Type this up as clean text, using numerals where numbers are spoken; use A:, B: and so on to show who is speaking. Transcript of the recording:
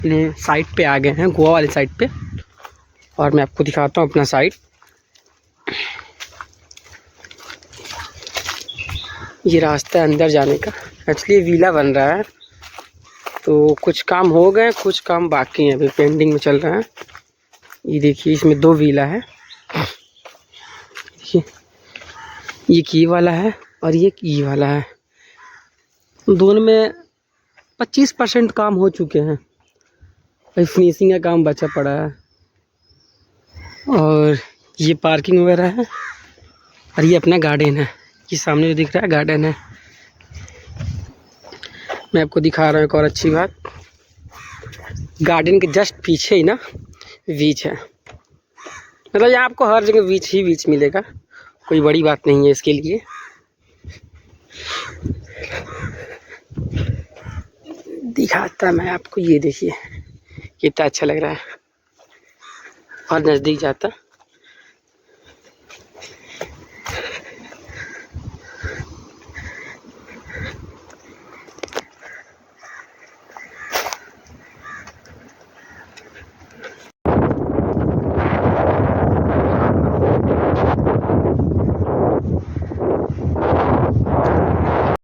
A: अपने साइट पे आ गए हैं, गोवा वाली साइट पे। और मैं आपको दिखाता हूँ अपना साइट। ये रास्ता है अंदर जाने का। एक्चुअली विला बन रहा है, तो कुछ काम हो गए, कुछ काम बाकी हैं, अभी पेंडिंग में चल रहा है। ये देखिए, इसमें 2 विला है। ये की वाला है और ये की वाला है। दोनों में 25% काम हो चुके हैं, अभी फिनिशिंग का काम बचा पड़ा है। और ये पार्किंग वगैरह है और ये अपना गार्डन है। ये सामने जो दिख रहा है गार्डन है। मैं आपको दिखा रहा हूँ एक और अच्छी बात, गार्डन के जस्ट पीछे ही ना बीच है। मतलब यहाँ आपको हर जगह बीच ही बीच मिलेगा, कोई बड़ी बात नहीं है इसके लिए। दिखाता मैं आपको, ये देखिए कितना अच्छा लग रहा है। और नज़दीक जाता